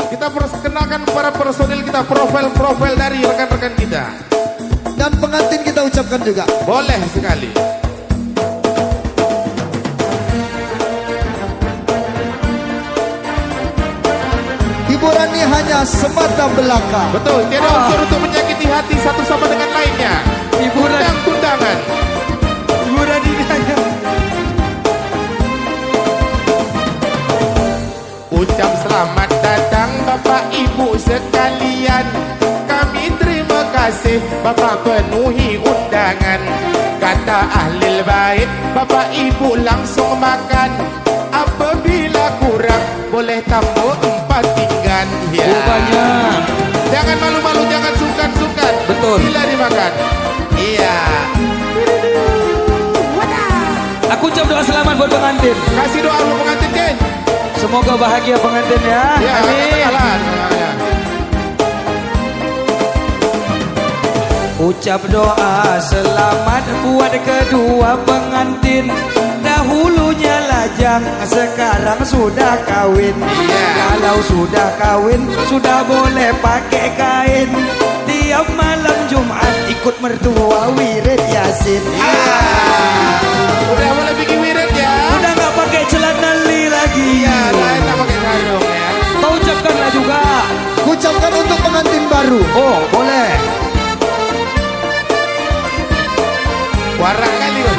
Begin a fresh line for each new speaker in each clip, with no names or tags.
Kita perkenalkan para personil kita, profil-profil dari rekan-rekan kita.
Dan pengantin kita ucapkan juga.
Boleh sekali.
Hiburan ini hanya semata belaka.
Betul, tiada unsur untuk menyakiti hati satu sama dengan lainnya. Undang-undangan.
Hiburan ini hanya
Ucap selamat datang Bapak Ibu sekalian. Kami terima kasih Bapak penuhi undangan. Kata ahlil bait, Bapak Ibu langsung makan. Apabila kurang boleh tambah 4 pinggan ya.
Banyak.
Jangan malu-malu, jangan sungkan-sungkan.
Betul.
Bila dimakan. Iya.
Aku ucap doa selamat buat pengantin.
Kasih doa untuk pengantin, Ken.
Semoga bahagia pengantin ya.
Ya,
Amin.
ya.
Ucap doa selamat buat kedua pengantin. Dahulunya lajang, sekarang sudah kawin. Kalau sudah kawin, sudah boleh pakai kain. Tiap malam Jumat ikut mertua wirid Yasin.
Udah boleh bikin wirid ya.
Udah nggak pakai celana li lagi.
Iya, lain tak pakai sarung ya.
Kau ucapkanlah juga.
ucapkan untuk pengantin baru.
Oh, boleh.
Warak kali ya.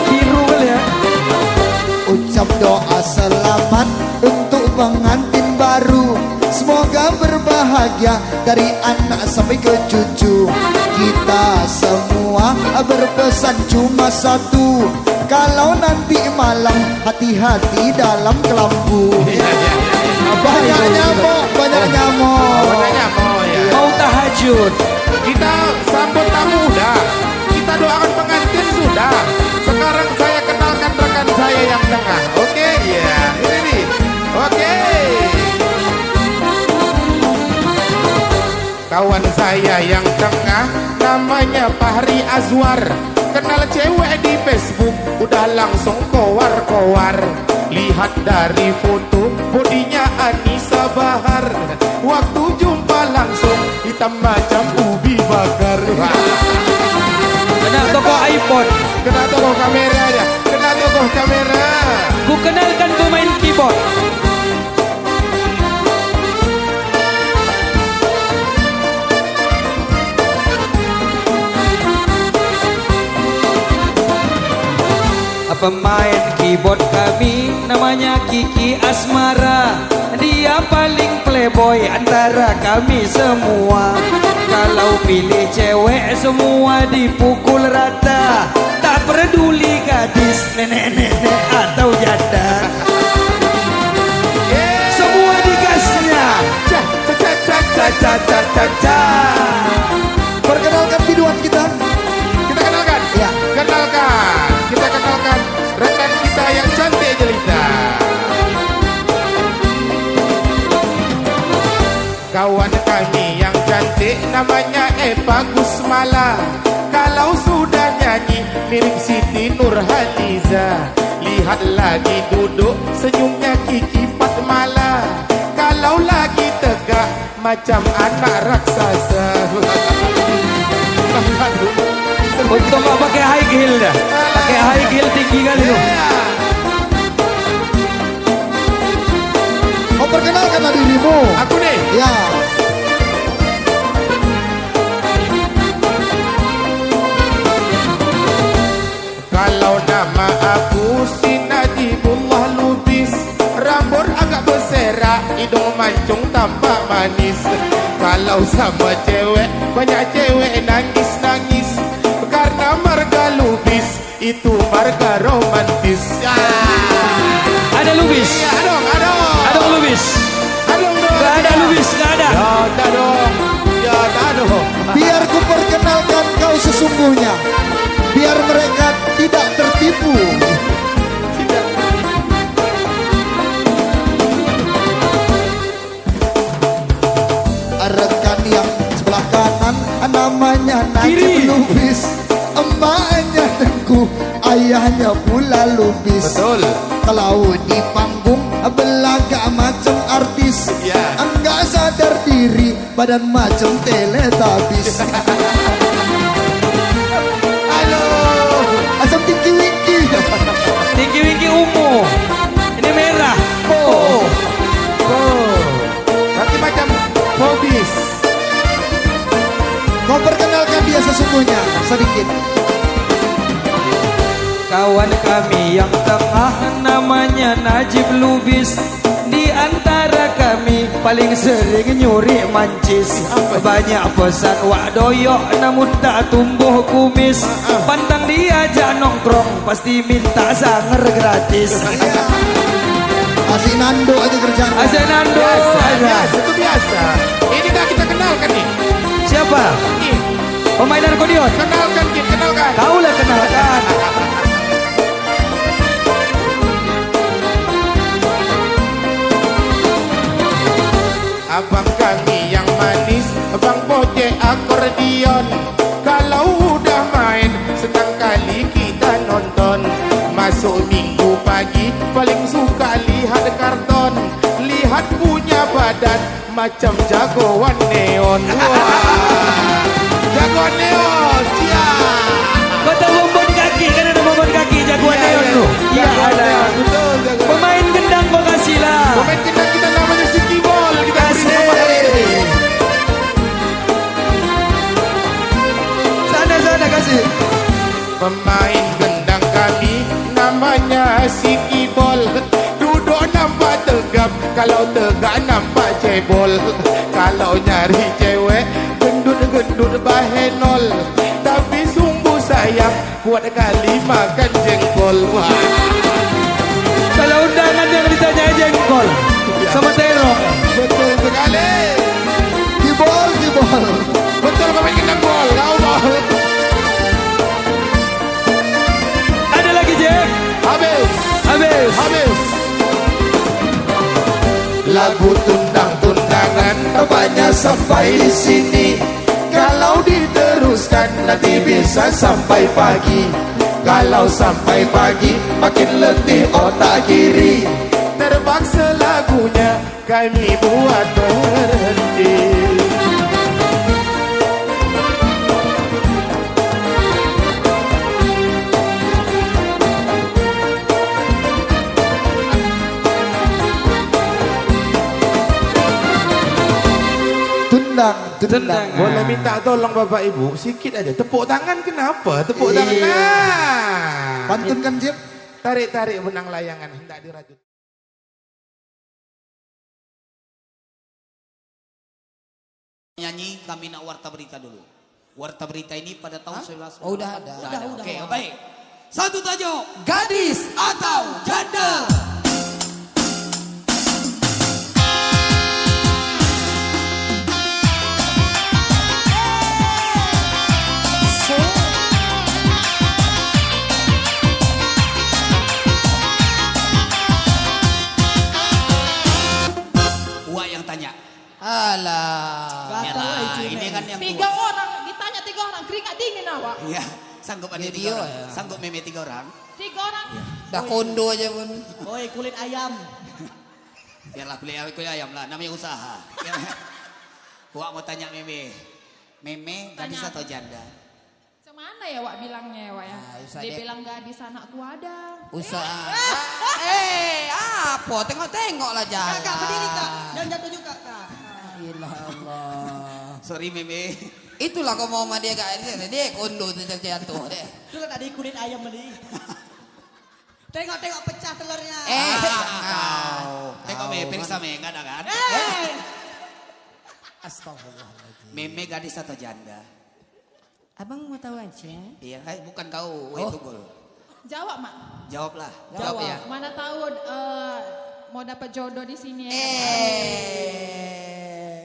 Biru kali ya.
Ucap doa selamat untuk pengantin baru. Semoga berbahagia dari anak sampai ke cucu. Kita semua berpesan cuma satu. Kalau nanti malam hati-hati dalam kelambu. Banyak nyamuk, banyak nyamuk.
Banyak nyamuk ya.
Mau tahajud.
Kita sambut tamu udah. Kita doakan pengantin sudah. Sekarang saya kenalkan rekan saya yang tengah. Oke? Iya. Ini nih. Oke. Kawan saya yang tengah namanya Fahri Azwar. Kenal cewek di Facebook udah langsung kowar-kowar. Lihat dari foto bodinya Anissa Bahar. Waktu jumpa langsung hitam macam ubi bakar.
Kena toko iPhone.
Kena toko kamera aja. Kena toko kamera.
Ku kenalkan pemain keyboard. Pemain keyboard kami namanya Kiki Asmara. Dia paling playboy antara kami semua. Kalau pilih cewek semua dipukul rata. Tak peduli gadis, nenek-nenek atau janda. Semua digasnya.
Ca ca ca ca ca ca ca ca ca.
Perkenalkan biduan kita.
Kita kenalkan.
Ya.
Kenalkan. Kita kenalkan rekan kita yang cantik jelita. Kawan kami yang cantik namanya Eva Gusmala. Kalau sudah nyanyi mirip Siti Nurhaliza. Lihat lagi duduk senyumnya Kiki Fatmala. Kalau lagi tegak macam anak raksasa.
Untuk nggak pakai high heel dah. Pakai high heel tinggi kali tuh.
Kau perkenalkanlah dirimu.
Aku nih.
Ya.
Kalau nama aku si Najibullah Lubis. Rambut agak berserak, hidung mancung tampak manis. Kalau sama cewek, banyak cewek nangis-nangis. Karena marga Lubis, itu marga romantis.
Ada Lubis.
Iya dong, adong.
Ada Lubis.
Adong dong.
Gak ada Lubis, gak ada.
Ya tak dong. Ya tak dong.
Biar ku perkenalkan kau sesungguhnya. Biar mereka tidak tertipu. Rekan yang sebelah kanan namanya Najib Lubis. Emaknya Tengku, ayahnya pula Lubis.
Betul.
Kalau di panggung belaga macam
Ya.
Enggak sadar diri, badan macam teletabis.
Halo.
Asam tinggi wiki.
Tinggi Winky ungu. Ini merah. Oh.
Nanti macam Bobis.
Kau perkenalkan dia sesungguhnya sedikit.
Kawan kami yang tengah namanya Najib Lubis. Di antara kami paling sering nyuri mancis. Banyak pesan wak doyok namun tak tumbuh kumis. Pantang diajak nongkrong pasti minta sanger gratis.
Masih nando aja kerjaan.
Asenando
Biasa,
aja.
biasa, itu biasa. Ini gak kita kenalkan nih.
Siapa?
Nih,
Pemain akordeon.
kenalkan Kit, kenalkan.
Kaulah kenalkan.
Abang kami yang manis, Abang Boce akordion. Kalau udah main, senang kali kita nonton. Masuk minggu pagi, paling suka lihat karton. Lihat punya badan, macam jagoan neon. Wah, jagoan neon, ya.
Kau tahu bombon kaki? Kan ada bombon kaki jagoan neon tu. Iya ada.
Betul, jagoan.
Pemain gendang kau kasih lah.
Pemain kita namanya Siki Ball. Kita beri
Kasih.
nama hari ini.
Sana kasih.
Pemain gendang kami namanya Siki Ball. Duduk nampak tegap, kalau tegak nampak cebol. Kalau nyari cewek, gendut-gendut bahenol. Tapi sungguh sayang, buat kali makan jengkol. Wah,
Kalau undangan yang ditanya jengkol sama terong.
betul sekali.
Gibol.
Betul pemain gendang bol, kau bol.
Ada lagi Jack.
Habis.
Habis.
Lagu tundang-tundangan banyak sampai di sini. Kalau diteruskan nanti bisa sampai pagi. Kalau sampai pagi makin letih otak kiri. Terpaksa lagunya kami buat berhenti.
Tundang.
Boleh minta tolong Bapak Ibu sikit aja. Tepuk tangan kenapa? Tepuk tangan. Nah.
Pantun kan Jip?
Tarik-tarik benang layangan hendak dirajut.
Nyanyi kami nak warta berita dulu. Warta berita ini pada tahun 11.
Oh, udah ada.
Udah ada.
Udah.
Oke, baik. Satu tajuk.
Gadis
Atau janda. Wah yang tanya.
Alah.
Merah. Ini kan yang
Tiga
tua.
orang, ditanya 3 orang, keringat dingin awak.
Iya. Sanggup ada
Video
3 orang.
ya.
Sanggup meme 3 orang.
3 orang.
Dah kondo aja pun.
Oi, kulit ayam.
Biarlah kulit ayam lah. Namanya usaha. Wak mau tanya meme. Meme gadis
Tanya.
atau janda?
Macam mana ya wak bilangnya ya wak ya?
Ah, usah
Dia
dek.
bilang gadis anakku ada.
Usaha. Apa? Tengok-tengok lah jalan.
Kak, berdiri kak. Jangan jatuh juga kak.
Ilah Allah.
Sorry meme.
Itulah kau mau sama dia kak. Dia kondo tu jatuh deh.
Itu kan tadi kulit ayam beli. Tengok-tengok pecah telurnya.
Tengok me, periksa me, enggak ada kan?
Astagfirullahaladzim.
Meme gadis atau janda?
Abang mau tahu aja.
Iya, bukan kau,
Oh.
itu gol.
Jawab mak.
Jawablah.
Jawab ya.
Mana tahu mau dapat jodoh di sini ya.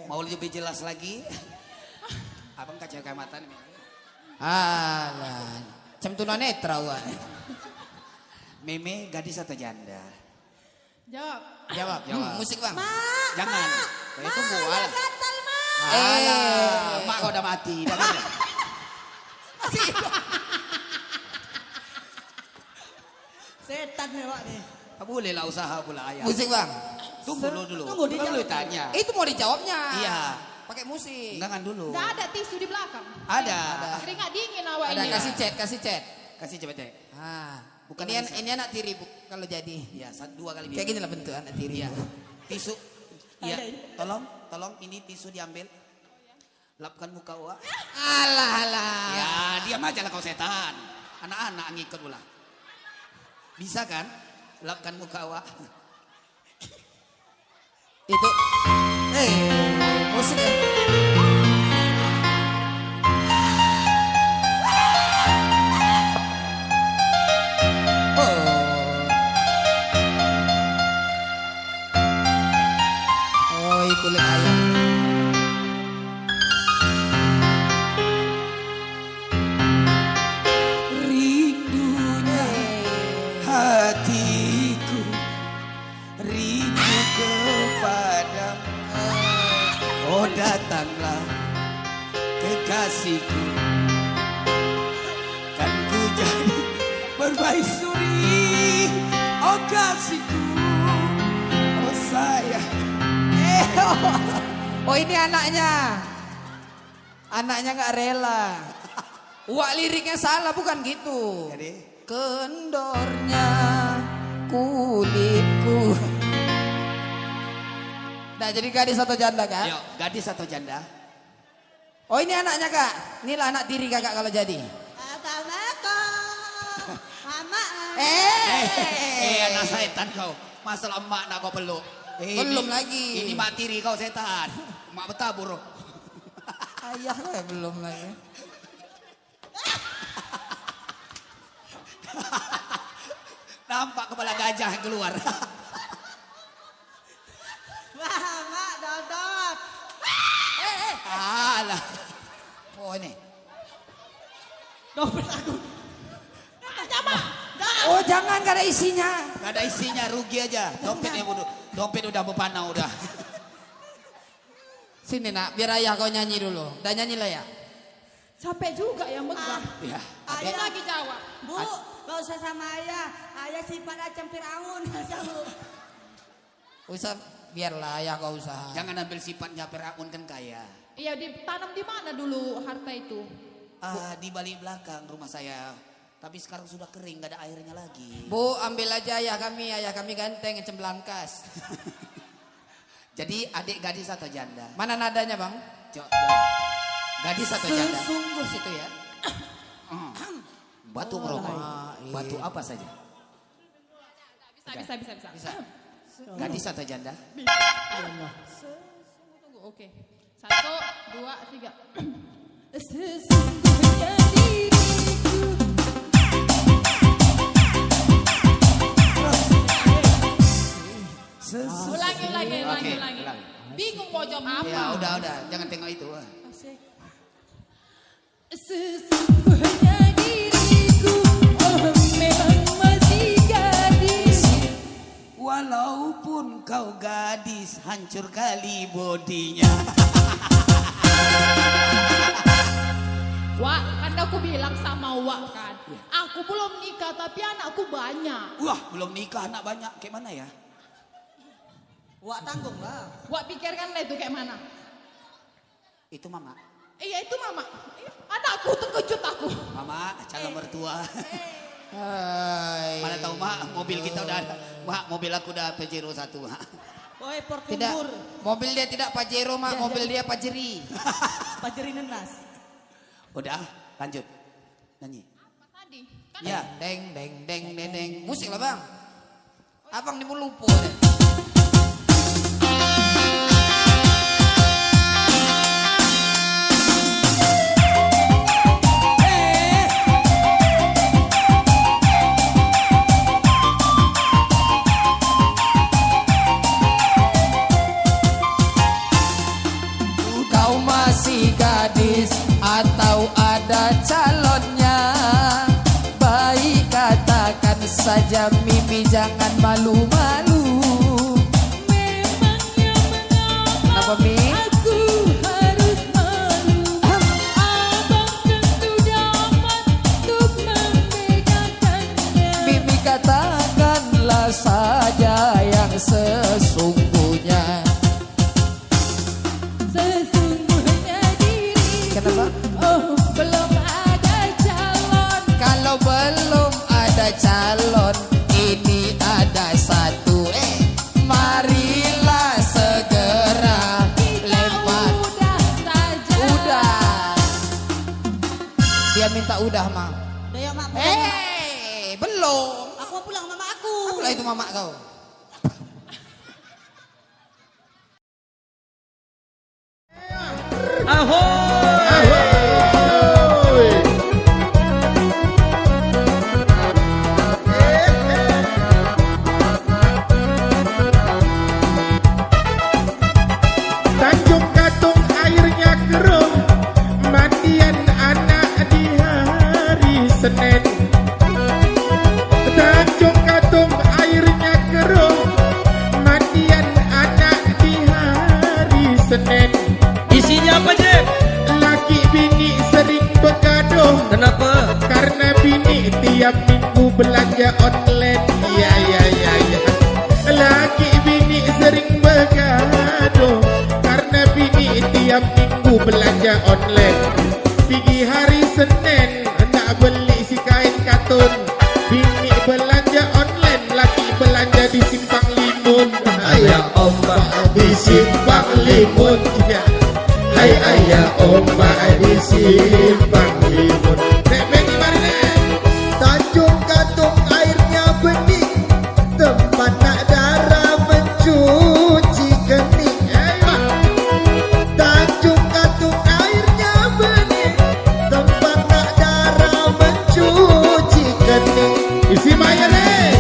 Mau lebih jelas lagi? Abang kacamata nih.
Alah. Macam tunanetra wah.
Meme gadis atau janda?
Jawab.
Jawab. Musik bang.
Jangan. Itu gua.
Gatal mak.
Mak kau udah mati. Dah kan?
Setan nih wak nih.
Boleh lah usaha pula ayam.
Musik bang.
Tunggu dulu.
Tunggu,
Kan lu tanya.
Itu mau dijawabnya.
Iya.
Pakai musik.
Enggak dulu.
Nggak ada tisu di belakang.
Ada.
Keringat dingin awak
Ada
ini.
kasih chat.
Kasih cepet deh.
Ah,
Bukan
ini,
bisa.
ini anak tiri bu, kalau jadi.
Iya, dua kali
Kayak gini lah bentuk anak tiri.
Iya.
Bu.
Tisu. Iya. Tolong ini tisu diambil. Lapkan muka Wak.
Alah.
Ya, diam aja lah kau setan. Anak-anak ngikut pula. Bisa kan? Lapkan muka Wak.
Itu. Musik ya. Oh, kulit ayam.
Rindunya hatiku, rindu kepadamu. Oh datanglah kekasihku, kan ku jadi permaisuri. Oh kasihku, oh sayang.
Oh ini anaknya. Anaknya nggak rela. Wak liriknya salah bukan gitu.
Jadi
Kendornya kulitku. Nah jadi gadis atau janda kak?
yuk, gadis atau janda?
Oh ini anaknya kak. Inilah anak tiri kakak kalau jadi.
Assalamualaikum. Mama.
Anak setan kau. Masalah emak nak kau peluk.
Belum lagi.
Ini mak tiri kau setan. Mak bertabur.
Ayah belum lagi.
Nampak kepala gajah yang keluar.
Mama dodot.
Alah.
Oh ini.
Dompet aku.
Oh jangan gak ada isinya.
Gak ada isinya, rugi aja. Dompet udah berpanau udah.
Sini nak, biar ayah kau nyanyi dulu. Udah nyanyi lah ya.
Capek juga yang megang.
Ya.
Ayah lagi jawab.
Bu, gak usah sama ayah. Ayah sifat acem Firaun.
Usah, biarlah ayah kau usaha.
Jangan ambil sifatnya Firaun kan kaya.
Iya ditanam di mana dulu harta itu?
Di balik belakang rumah saya. Tapi sekarang sudah kering, gak ada airnya lagi.
Bu, ambil aja ayah kami ganteng, cemblangkas.
Jadi adik gadis atau janda?
Mana nadanya bang?
Gadis atau janda?
Sungguh situ ya.
Batu merokok. Batu apa saja?
Bisa.
Gadis atau janda?
Tunggu, oke. 1, 2, 3. Sesungguhnya diriku. Ulangi.
Oke.
Bingung mau jawab apa?
Ya udah, jangan tengok itu.
Sesungguhnya diriku, oh memang masih gadis.
Walaupun kau gadis, hancur kali bodinya.
Wak, kan aku bilang sama Wak kan, aku belum nikah tapi anakku banyak.
Wah, belum nikah anak banyak. Kayak mana ya?
Wak tanggung lah.
Wak pikirkan lah itu kayak mana?
Itu mama.
Iya itu mama. Anakku terkejut aku.
Mama, calon mertua.
Hai.
Mana tahu mak, mobil kita udah ada. Mak, mobil aku udah Pajero 1.
Woi
Tidak,
Portumbur.
mobil dia tidak Pajero mak, mobil dia Pajeri.
Pajeri nenas.
Udah, lanjut. Nyanyi.
Tadi kan
Ya.
Deng. Musik lah bang. Abang di lupa. Kau masih gadis atau ada calonnya? Baik katakan saja Mimi, jangan malu-malu.
memangnya mengapa
Kenapa Mi?
aku harus malu? Abang tentu dapat untuk membedakannya.
Mimi katakanlah saja yang sesungguhnya.
belum ada calon.
Kalau belum ada calon, ini ada satu. Marilah segera lempar.
Udah saja.
Udah. Dia minta udah, Mak.
Udah ya mak. pulang, Mak.
Belum.
Aku mau pulang sama aku.
Apalah itu mamak kau?
Tanjung Katung airnya keruh, mandian anak di hari Senin. Tanjung Katung airnya keruh, mandian anak di hari Senin.
Isinya apa, Jeb?
Laki bini sering begaduh,
Kenapa?
karena bini tiap minggu belanja online. Ya. Laki bini sering begaduh, karena bini tiap minggu belanja online. Tinggi hari Senin nak beli si kain katun, bini belanja online, laki belanja di Simpang Limun.
Ayah ombak
Di Simpang Limun, ya. Hai ayah ombak di Simpang Limun. Nek Benny mari nek.
Tanjung Katung airnya bening, tempat nak darah mencuci kening. Tanjung Katung airnya bening, tempat nak darah mencuci kening.
Isi Maya nek.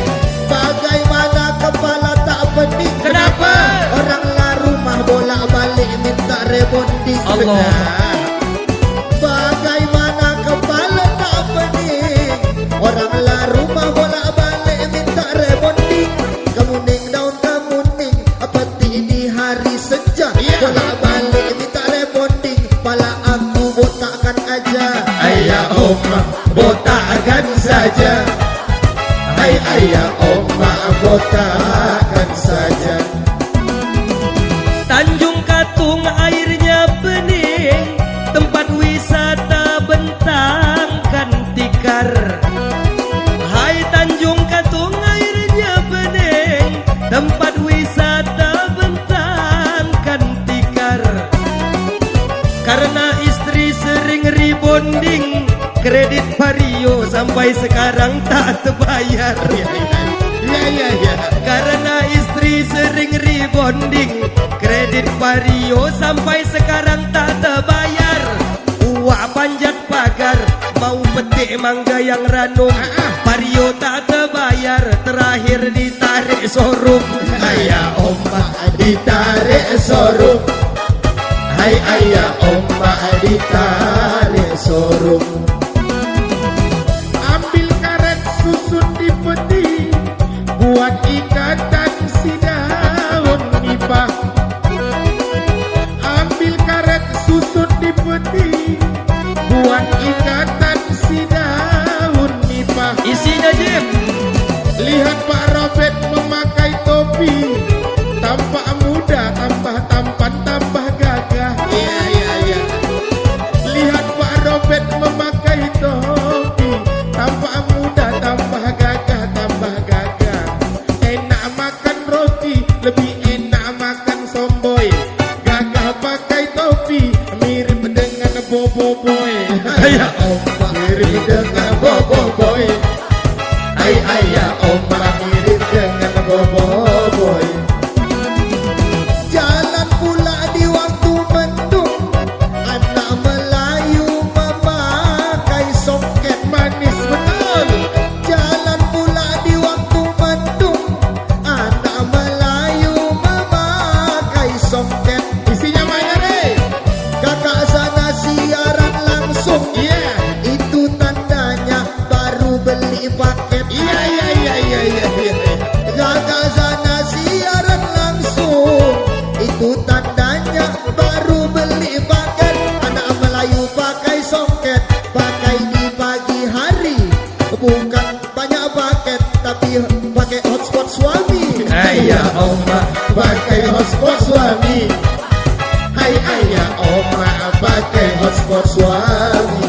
Bagaimana kepala tak pening?
Kenapa?
Orang lah rumah bolak-balik minta rebonding.
Allah.
Bagaimana kepala tak pening? Orang lah rumah bolak-balik minta rebonding. Kemuning daun kemuning, peti di hari senja. Bolak-balik minta rebonding, pala aku botakkan aja.
Ayah ombak botakan saja. Hai ayah ombak botakan saja.
Tanjung Katung airnya bening, tempat wisata bentangkan tikar. Hai Tanjung Katung airnya bening, tempat wisata bentangkan tikar. Karena istri sering rebonding, kredit Vario sampai sekarang tak terbayar.
Ya.
Karena istri sering rebonding, kredit Vario sampai sekarang tak terbayar. Uak panjat pagar, mau petik mangga yang ranum, Vario tak terbayar, terakhir ditarik sorum.
Ayah ombak ditarik sorum. Hai ayah ombak ditarik sorum. Ambil karet susun di peti, buat ikatan si daun nipah. Ambil karet susun di peti, buat ikatan si daun nipah.
Isinya Jim,
Lihat Pak Robert memakai topi, tampak muda, tambah tampan, tambah gagah. Ya. Lihat Pak Robert memakai topi, tampak muda, tambah gagah, tambah gagah. Enak makan roti, lebih enak makan somboy. Gagah pakai topi, mirip dengan Bobo Boy.
Ayah
ombak
Mirip dengan Bobo Boy. Ayah ombak mirip dengan Bobo Boy.
jalan pula di waktu mendung, anak Melayu memakai songket.
Manis betul.
Jalan pula di waktu mendung, anak Melayu memakai songket.
Isinya Maya deh.
Kakak sana siaran langsung,
Iya.
itu tandanya baru beli paket.
Iya.
Kakak sana siaran langsung, itu tandanya baru beli paket. Anak Melayu pakai songket, pakai di pagi hari, bukan banyak paket tapi pakai hotspot suami.
Ayah ombak pakai hotspot suami. Hai ayah ombak pakai hotspot suami.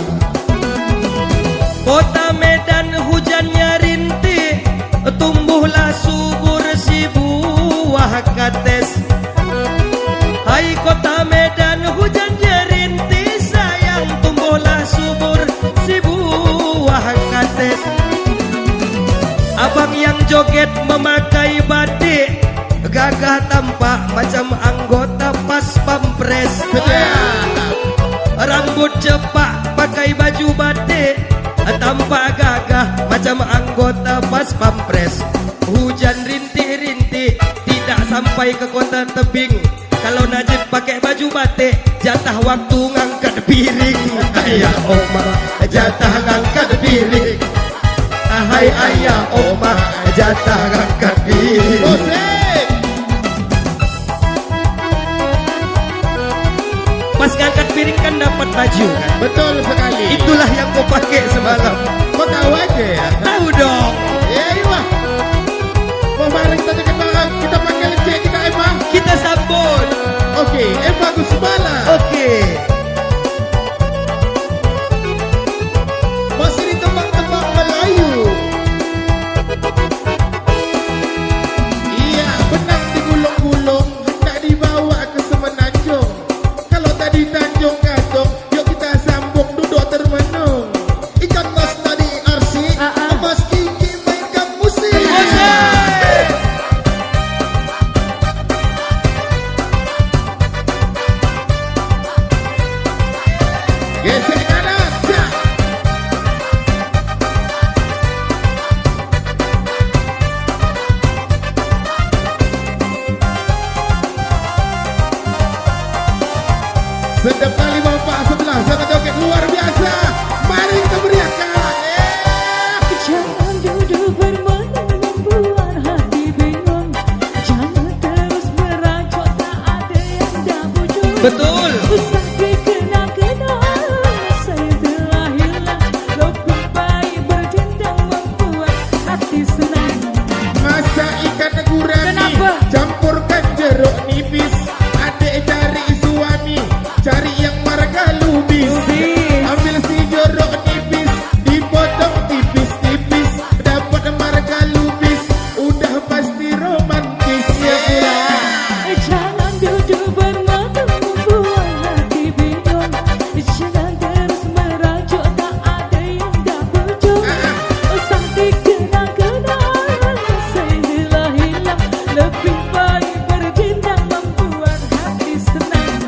joget memakai batik, gagah tampak macam anggota pas pampres. Rambut cepak pakai baju batik, tampak gagah macam anggota pas pampres. Hujan rintik-rintik tidak sampai ke kota tebing. Kalau Najib pakai baju batik, jatah waktu ngangkat piring. Ayah oma, jatah ngangkat piring. Hai ayah oma, jatah ngangkat piring. Pas ngangkat piring kan dapat baju kan?
Betul sekali.
Itulah yang kau pakai semalam.
Kau tahu aja ya?
Tahu dong.
Ya iya. Mari kita cakap barang, kita panggil Encik kita Emma.
Kita sambut.
Okey, Emma Gusmala.
Okey.
Masih di tempat-tempat Melayu.
Iya, benang digulung-gulung, nak dibawa ke Semenanjung. Kalau tadi Tanjung Katong, yuk kita sambung duduk termenung.
Ikan mas tadi arsi, mas Kiki mainkan musik.
Gesek kanan, cak. Sedap kali bapak sebelah sangat joget luar biasa. Mari kita beriakan.
Jangan duduk bermenung membuat hati bingung. Jangan terus meracau tak ada yang dah bujur.
Betul.
Usah dikenang-kenang, saya telah hilang. Lebih baik berjendang membuat hati senang.
Masak ikan gurami,
Kenapa?
campurkan jeruk nipis. Adik cari suami, cari yang marga lubis. Ambil si jeruk nipis, dipotong tipis-tipis. Dapat marga lubis, udah pasti romantis ya pulang.
Jangan duduk bermenung membuat hati bingung. Jangan terus meracau tak ada yang dah bujur. Usah dikenang-kenang, saya telah hilang. Lebih baik berjendang membuat hati senang.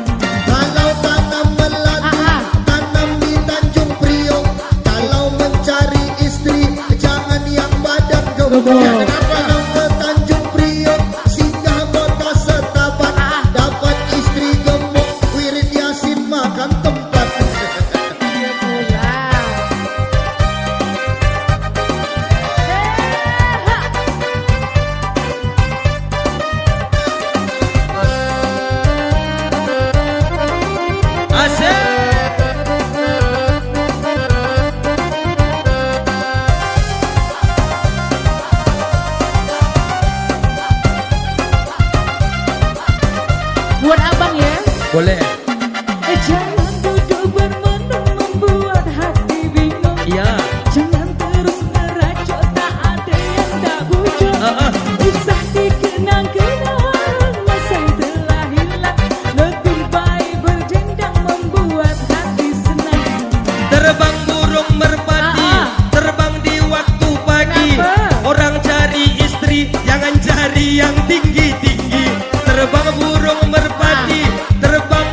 Kalau tanam melati, tanam di Tanjung Priok. Kalau mencari istri, jangan yang badan gemuk. Kalau ke Tanjung Priok, singgah kota setabat. Dapat istri gemuk, wirid Yasin makan tempat.
Asik.
Buat abang ya.
Boleh.
Jangan duduk bermenung membuat hati bingung.
Ya.
Jangan terus meracau tak ada yang dah bujur. Usah dikenang-kenang, masa telah hilang. Lebih baik berjendang membuat hati senang.
Terbang burung merpati, terbang di waktu pagi.
Kenapa?
Orang cari istri, jangan cari yang tinggi-tinggi. Terbang burung merpati, terbang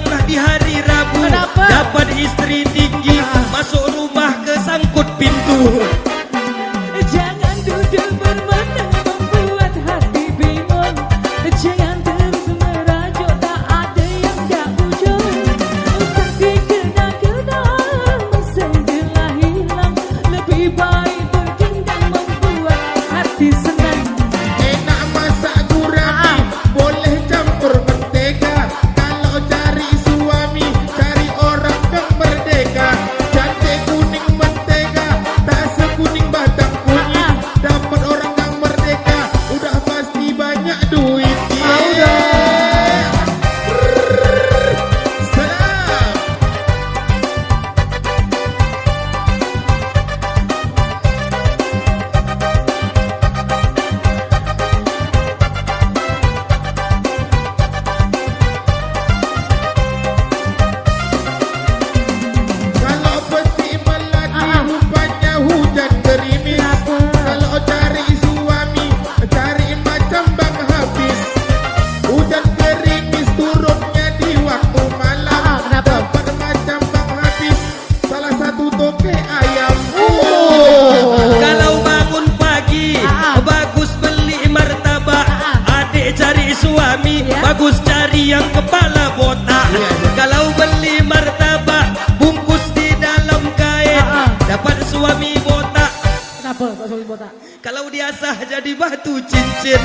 dapat suami botak.
Kenapa Pak Suami botak?
Kalau diasah jadi batu cincin.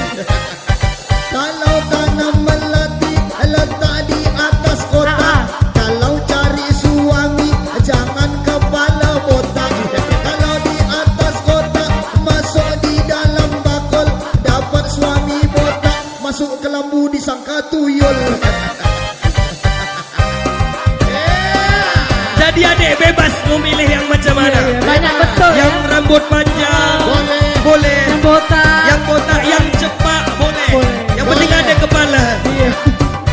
Kalau tanam melati letak di atas kotak. Kalau cari suami jangan kepala botak. Kalau di atas kotak masuk di dalam bakul. Dapat suami botak masuk ke lembu disangka tuyul.
Jadi adik bebas memilih yang macam mana.
Banyak betul
Yang
ya.
rambut panjang
Boleh.
boleh.
Yang botak.
Yang botak, yang cepat boleh.
Boleh.
Yang penting
Boleh.
ada kepala.
Iya.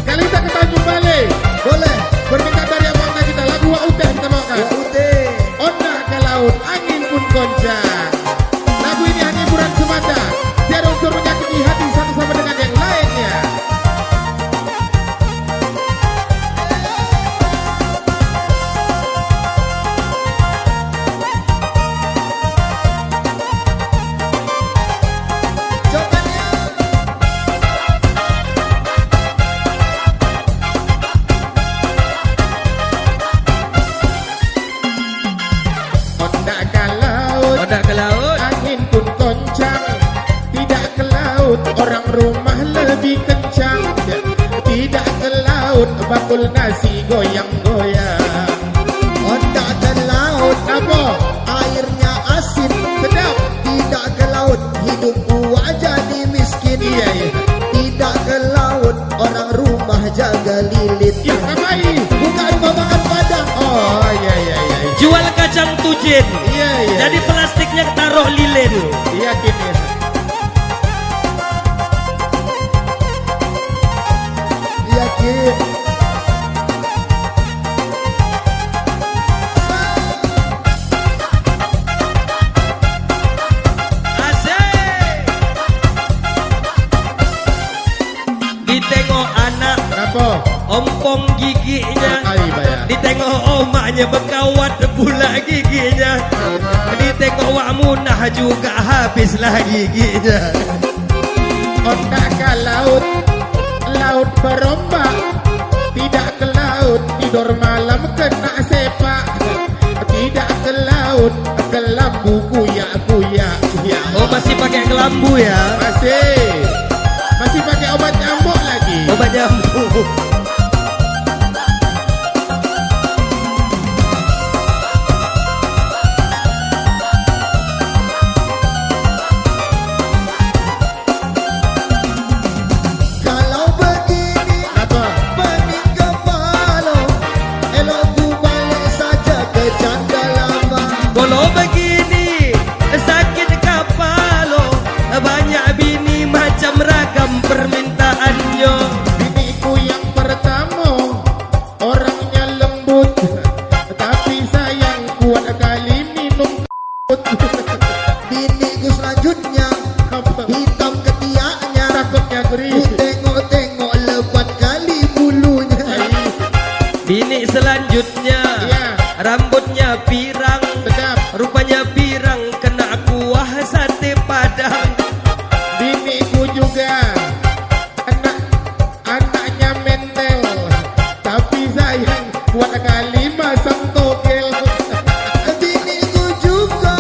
Kali kita ke Tanjung Balai.
Boleh.
Berdekat dari abang kita lagu Wak Uteh kita bawakan.
Wah udah.
Ondah ke laut, angin pun goncang. Lagu ini hanya hiburan semata, tiada unsur menyakiti hati satu sama dengan yang lainnya.
Jawabannya.
Ondah ke laut,
Odak ke laut.
angin pun goncang. Tidak ke laut, orang rumah lebih kencang. Tidak ke laut, bakul nasi goyang-goyang.
Ondak ke laut.
Apa?
Airnya asin.
Sedap.
Tidak ke laut hidup gua jadi miskin.
Iya, iya.
Tidak ke laut orang rumah jaga lilit.
Ya, kamai.
Buka rumah makan padang.
Oh, iya, iya, iya.
Jual kacang tujin.
Iya, iya.
Jadi plastiknya taruh lilin.
Iya, kini.
Yakin.
Asik. Ditengok anak
Kenapa?
ompong giginya.
Ai, bayar.
Ditengok omaknya berkawat pula giginya. Ditengok Wak Munah juga habislah giginya.
Ondak ke laut, laut berombak. Tidak ke laut, tidur malam kena sepak. Tidak ke laut, ke lambu kuyak-kuyak. Ya,
Oh masih pakai kelambu ya?
masih pakai obat nyamuk lagi.
Obat nyamuk.
Kalau begini
Apa?
pening kepala. Elok ku balik saja ke janda lama.
Kalau begini sakit kepala, banyak bini macam ragam permintaannya.
Biniku yang pertama orangnya lembut, tapi sayang kuat kali minum
Biniku selanjutnya
apa?
hitam ketiaknya.
Takutnya
Ku
gurih.
tengok-tengok lebat kali bulunya.
Bini selanjutnya
Iya.
rambutnya pirang,
Sedap.
rupanya pirang kena kuah sate padang.
Biniku juga anaknya mentel, tapi sayang kuat kali masang togel.
Biniku juga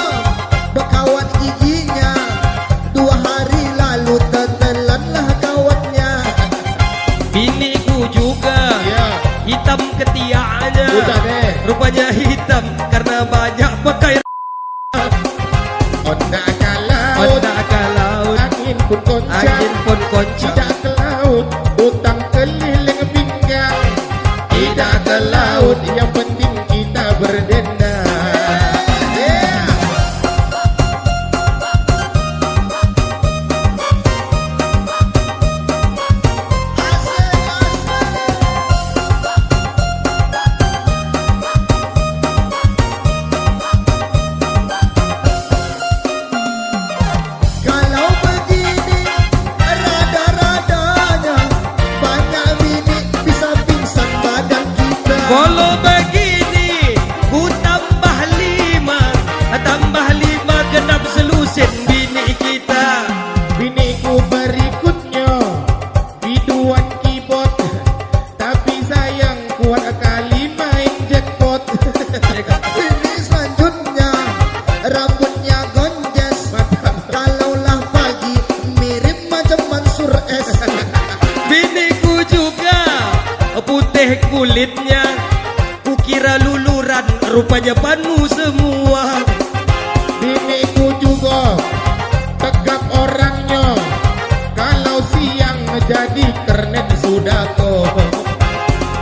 berkawat giginya. 2 hari lalu tetelanlah kawatnya.
Biniku juga
Ya,
hitam ketiaknya,
udah deh.
rupanya hitam karena banyak pakai.
Ondak ke laut,
Otak ke laut,
angin pun goncang.
angin pun koncang.
Tidak ke laut, utang keliling pinggang. Tidak ke laut, yang penting kita berdendam. Yeah.
Kalau begini rada-radanya banyak bini bisa pingsan badan kita.
Kalau rupanya panu semua.
Biniku juga tegap orangnya, kalau siang jadi kernet sudah kok.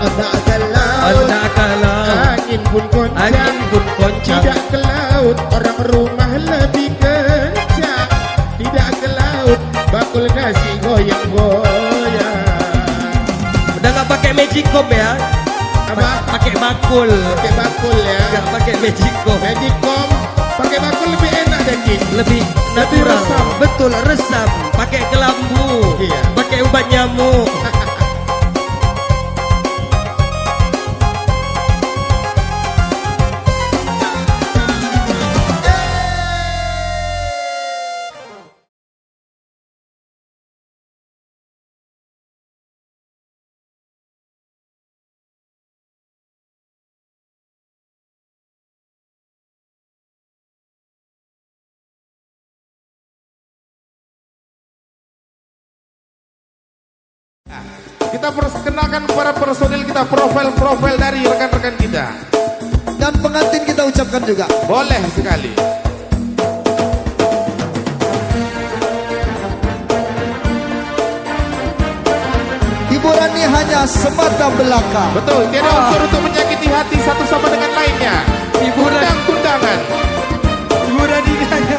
Tak ke laut,
Anak kalau
Angin pun goncang,
angin pun goncang.
tidak ke laut, orang rumah lebih kencang. Tidak ke laut, bakul nasi goyang-goyang.
Udah nggak pakai magicom ya?
Apa?
Pakai bakul.
Pakai bakul ya.
Nggak pakai magicom.
Magicom, pakai bakul lebih enak daging.
Lebih natural.
resam.
Betul, resam. Pakai kelambu.
Iya.
Pakai obat nyamuk.
Kita perkenalkan para personil kita, profil-profil dari rekan-rekan kita.
dan pengantin kita ucapkan juga.
Boleh sekali.
Hiburan ini hanya semata belaka.
Betul, tiada unsur untuk menyakiti hati satu sama dengan lainnya.
Hiburan.
Undang-undangan.
Hiburan ini hanya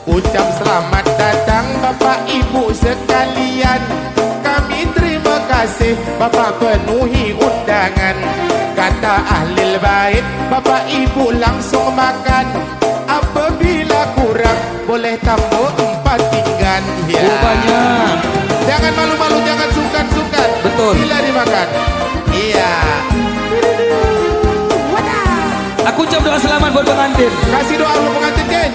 Ucap selamat datang Bapak Ibu sekalian. Kami terima kasih Bapak penuhi undangan. Kata ahli bait, Bapak Ibu langsung makan. Apabila kurang boleh tambah 4 pinggan. Ya.
Oh, banyak.
Jangan malu-malu, jangan sungkan-sungkan.
Betul.
Sila dimakan. Iya.
Aku ucap doa selamat buat pengantin.
Kasih doa untuk pengantin, Ken.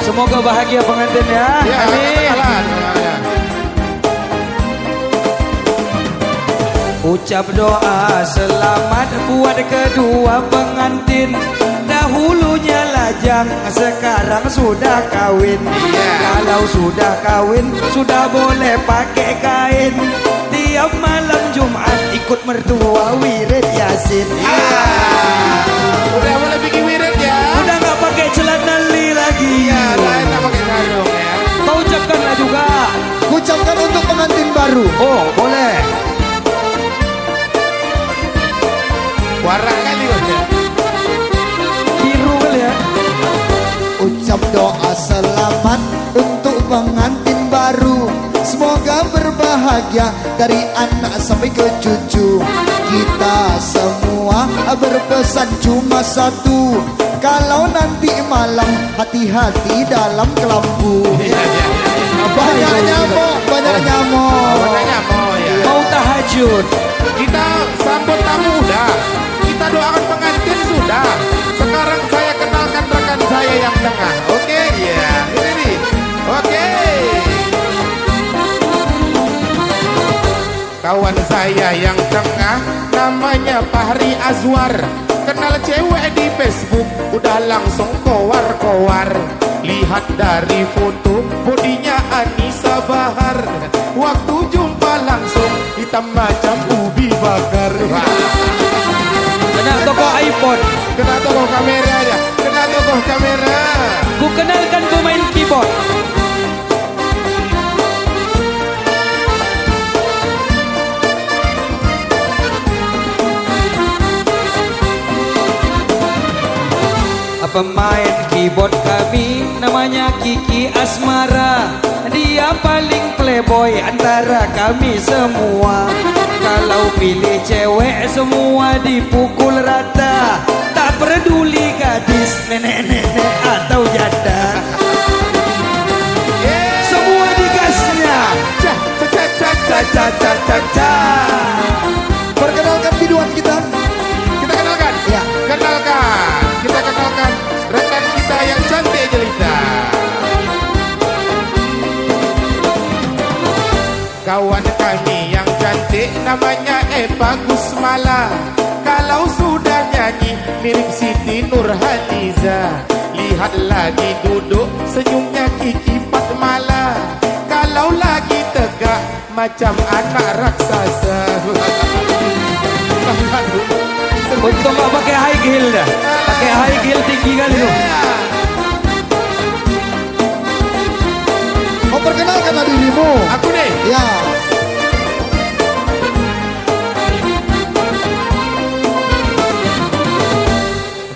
Semoga bahagia pengantin ya.
Ya,
Amin.
katakanlah.
Ucap doa selamat buat kedua pengantin. Dahulunya lajang, sekarang sudah kawin. Kalau sudah kawin, sudah boleh pakai kain. Tiap malam Jumat ikut mertua wirid Yasin.
Udah boleh bikin wirid ya.
Udah nggak pakai celana li lagi.
Iya, udah enak pakai sarung ya.
Kau ucapkanlah juga.
Ucapkan untuk pengantin baru.
Oh, boleh.
Warna kali ya.
Biru kali ya.
Ucap doa selamat untuk pengantin baru. Semoga berbahagia dari anak sampai ke cucu. Kita semua berpesan cuma satu. Kalau nanti malam hati-hati dalam kelambu. Banyak nyamuk, banyak nyamuk.
Warnanya mau ya.
Mau tahajud.
Kita sambut tamu udah. Kita doakan pengantin sudah. Sekarang saya kenalkan rekan saya yang tengah. Oke? Iya. Ini nih. Oke. Kawan saya yang tengah namanya Fahri Azwar. Kenal cewek di Facebook udah langsung kowar-kowar. Lihat dari foto bodinya Anissa Bahar. Waktu jumpa langsung hitam macam ubi bakar.
Kena toko iPhone.
Kena toko kamera aja. Kena toko kamera.
Ku kenalkan pemain keyboard. Pemain keyboard kami namanya Kiki Asmara. Dia paling playboy antara kami semua. Kalau pilih cewek semua dipukul rata. Tak peduli gadis, nenek-nenek atau janda. Semua digasnya. Ca.
Perkenalkan biduan kita.
Kita kenalkan.
Ya.
Kenalkan. Kita kenalkan rekan kita yang cantik jelita. Kawan kami yang cantik namanya Eva Gusmala. Kalau sudah nyanyi mirip Siti Nurhaliza. Lihat lagi duduk senyumnya Kiki Fatmala. Kalau lagi tegak macam anak raksasa.
Untuk nggak pakai high heel dah. Pakai high heel tinggi kali tuh.
Kau perkenalkanlah dirimu.
Aku nih.
Ya.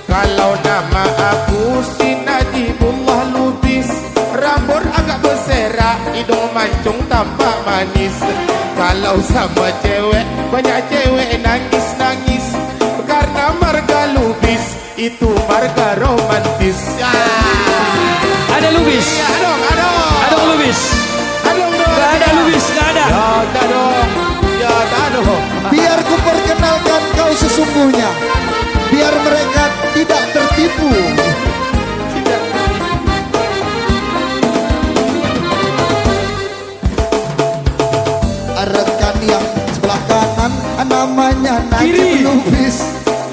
Kalau nama aku si Najibullah Lubis, rambut agak berserak, hidung mancung tampak manis. Kalau sama cewek, banyak cewek nangis-nangis, karena marga Lubis itu marga romantis.
Ada Lubis.
Ya dong, adong.
Ada Lubis.
Adong dong.
Gak ada Lubis, gak ada.
Ya tak dong. Ya tak dong.
Biar ku perkenalkan kau sesungguhnya. Biar mereka tidak tertipu. Rekan yang sebelah kanan namanya Najib
Kiri.
Lubis,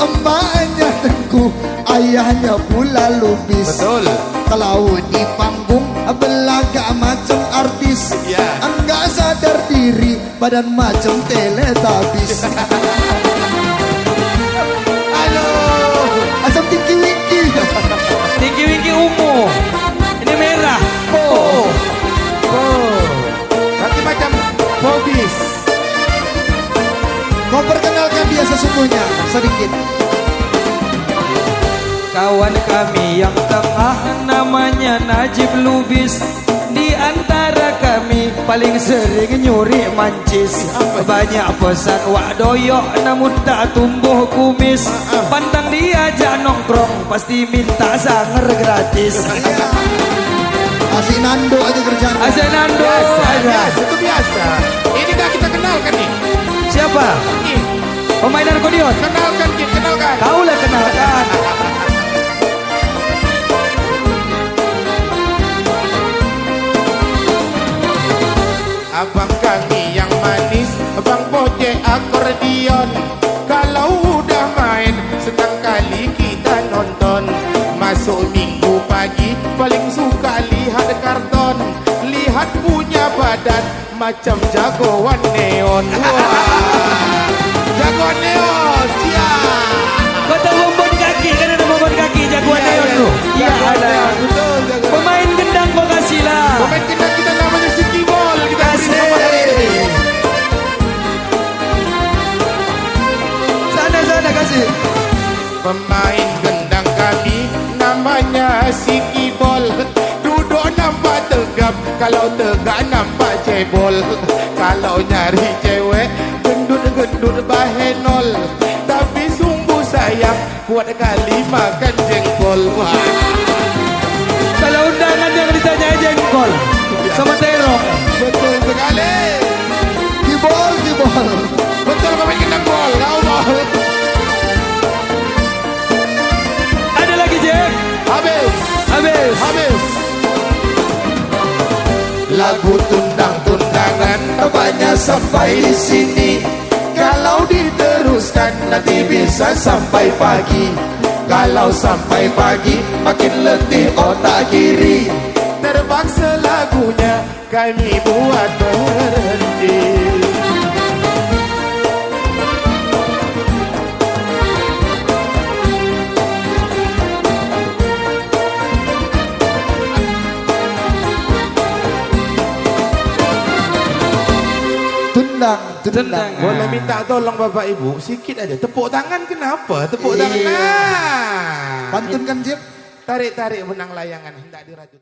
emaknya Tengku, ayahnya pula Lubis.
Betul.
Kalau di panggung belaga macam artis,
Ya.
enggak sadar diri, badan macam teletabis.
Halo.
Asam tinggi wingki.
Tinggi Winky ungu. Ini merah. Oh.
Oh. Berarti macam Bobis.
Kau perkenalkan dia sesungguhnya sedikit.
Kawan kami yang tengah namanya Najib Lubis. Di antara kami paling sering nyuri mancis. Banyak pesan wak doyok namun tak tumbuh kumis. Pantang diajak nongkrong pasti minta sanger gratis.
Asik Nando aja kerjaan.
Asenando
Biasa,
aja.
biasa, itu biasa. Ini dah kita kenalkan nih.
Siapa?
Nih,
Pemain akordioon.
kenalkan Kit, kenalkan.
Kau lah kenalkan.
Abang kami yang manis, Bang Boje akordion. Kalau udah main, senang kali kita nonton. Masuk minggu pagi, paling suka lihat karton. Lihat punya badan, macam jagoan neon. Wah, jagoan neon, siap.
Kau tahu bombon kaki? Kan ada bombon kaki jagoan
Iya,
neon
iya.
tuh. Iya
Jagoan
ada.
neon, betul, jagoan.
Pemain gendang kau kasih lah.
Pemain kita namanya Siki Ball. Kita beri
Asik.
nama dia.
Sana kasih.
Pemain gendang kami namanya Siki Ball. Duduk nampak tegap, kalau tegak nampak cebol. Kalau nyari cewek, gendut-gendut bahenol. Tapi sungguh sayang, kuat kali makan jengkol. Wah,
Kalau undangan yang ditanya jengkol sama terong.
betul sekali.
Kibol, kibol.
Betul pemain gendang bol, kau bol.
Ada lagi Jack.
Habis.
Habis.
Habis. Lagu tundang-tundangan banyak sampai di sini. Kalau diteruskan nanti bisa sampai pagi. Kalau sampai pagi makin letih otak kiri. Terpaksa lagunya kami buat berhenti.
Tundang,
Tendang.
Boleh minta tolong Bapak Ibu sikit aja. Tepuk tangan kenapa? Tepuk tangan. Nah.
Pantun kan Jip?
Tarik-tarik benang layangan hendak dirajut.